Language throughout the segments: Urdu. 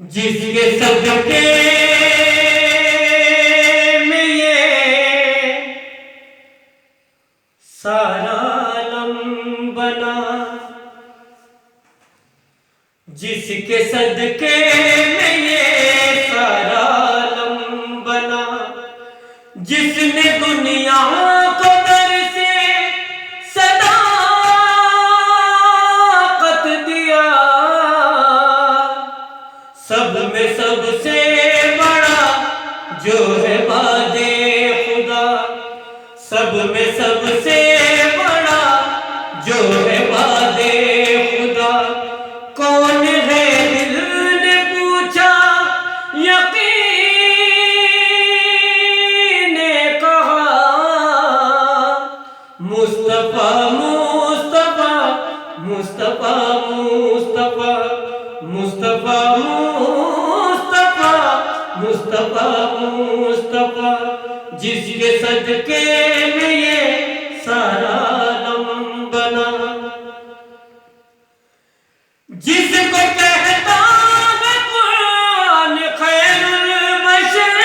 جس کے صدقے میں یہ سارا عالم بنا، جس کے صدقے میں یہ سارا عالم بنا، جس نے دنیا کو در سے صداقت دیا، سب میں سب سے بڑا جو ہے باد خدا، سب میں سب سے بڑا جو ہے باد خدا، کون ہے دل نے پوچھا یقین نے کہا، مصطفیٰ مصطفیٰ مصطفیٰ مصطفیٰ مصطفیٰ مصطفیٰ مصطفیٰ، جس کے صدقے میں یہ سارا عالم بنا، جس کو کہتا ہے قرآن خیر البشر،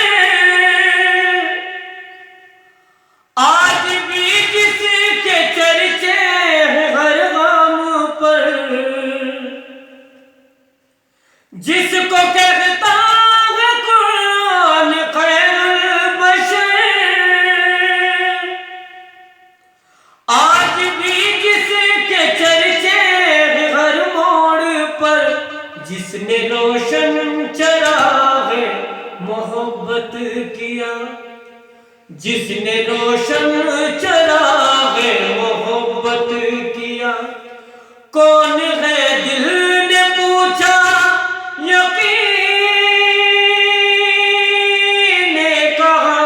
آج بھی جس کے چرچے ہیں ہر گام پر، جس کو کہتا ہے قرآن خیر البشر، آج بھی جس کے چرچے ہیں ہر موڑ پر، جس نے روشن چراغ محبت کیا، جس نے روشن چراغ محبت کیا، کون ہے دل نے پوچھا یقین نے کہا،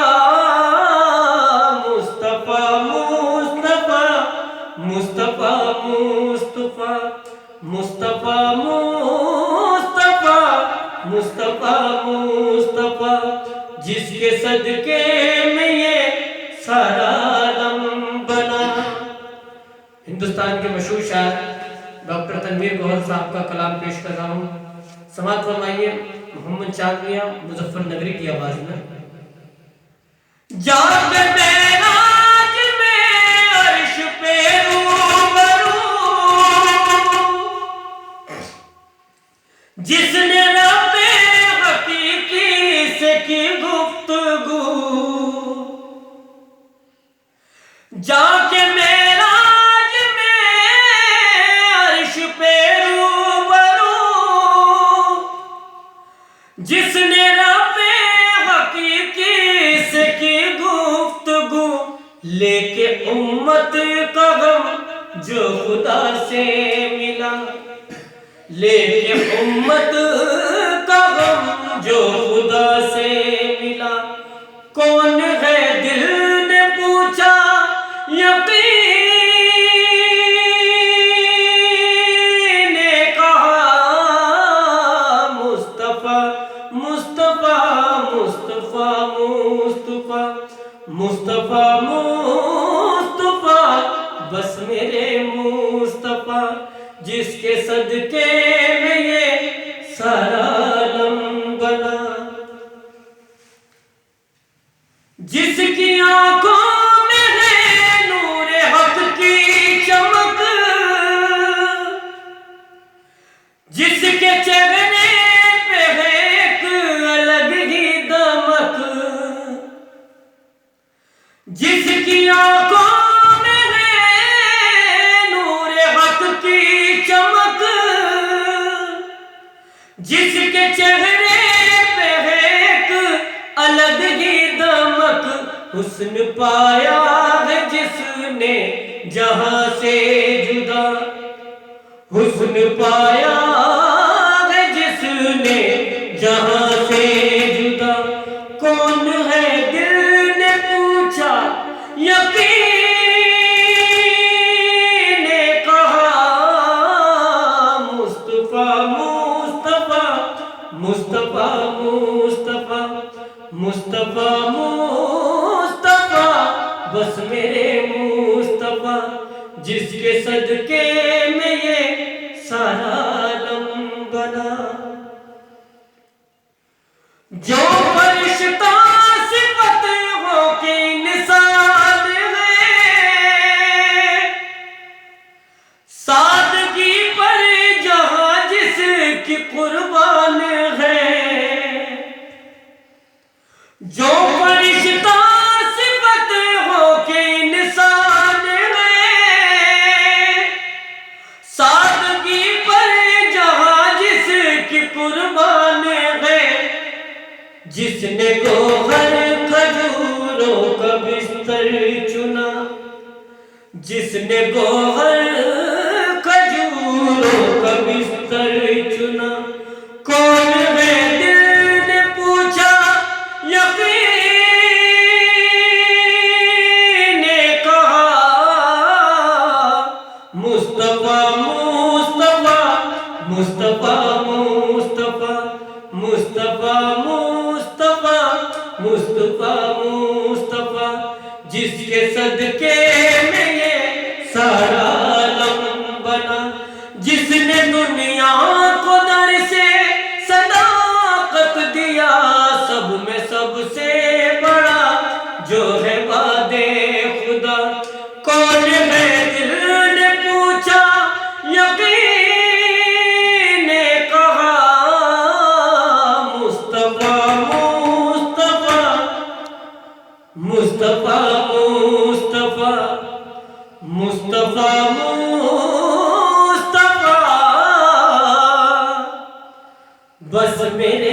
مصطفیٰ مصطفیٰ مصطفیٰ مصطفیٰ مصطفیٰ مصطفیٰ مصطفیٰ مصطفیٰ، جس کے صدقے میں یہ سارا عالم بنا۔ ہندوستان کے مشہور شاعر ڈاکٹر تنویر گوہر صاحب کا کلام پیش کر رہا ہوں، سماعت فرمائیے محمد چاند میاں مظفر نگری کی آواز میں۔ جاگ معراج میں عرش پہ روبرو، جس نے رب حقیقی سے کی گفتگو، جا کے معراج میں عرش پہ روبرو، جس نے رب حقیقی سے کی گفتگو، لے کے امت کا غم جو خدا سے ملا، لے کے امت کا غم جو خدا سے ملا، کون ہے دل نے پوچھا یقین نے کہا، مصطفیٰ مصطفیٰ مصطفیٰ مصطفیٰ مصطفیٰ مصطفیٰ، بس میرے مصطفیٰ، جس کے صدقے میں یہ سارا عالم بنا، جس کی آنکھوں میں ہے نور حق کی چمک، جس کے چہرے پہ ہے ایک الگ ہی دمک، جس کی آنکھوں میں ہے نور حق کی چمک، جس کے چہرے پہ ہے ایک الگ ہی دمک، حسن پایا ہے جس نے جہاں سے جدا، حسن پایا ہے جس نے جہاں سے جدا، کون ہے دل نے پوچھا یقین نے کہا، مصطفیٰ مصطفیٰ مصطفیٰ مصطفیٰ مصطفیٰ مصطفیٰ، بس میرے مصطفیٰ، جس کے صدقے میں یہ سارا عالم بنا۔ جس نے گوہر کھجوروں کا بستر چنا، جس نے گوہر کھجوروں کا بستر چنا، کون ہے دل نے پوچھا یقین نے کہا مصطفیٰ مصطفیٰ مصطفیٰ مصطفیٰ مصطفیٰ مصطفیٰ مصطفیٰ مصطفیٰ، جس کے صدقے میں یہ سارا عالم بنا، جس نے دنیا کو در سے صداقت دیا، سب میں سب سے بڑا جو ہے وعدے خدا، کون ہے دل نے پوچھا یقین نے کہا مصطفیٰ مصطفیٰ مصطفیٰ مصطفیٰ مصطفیٰ مصطفیٰ، بس میرے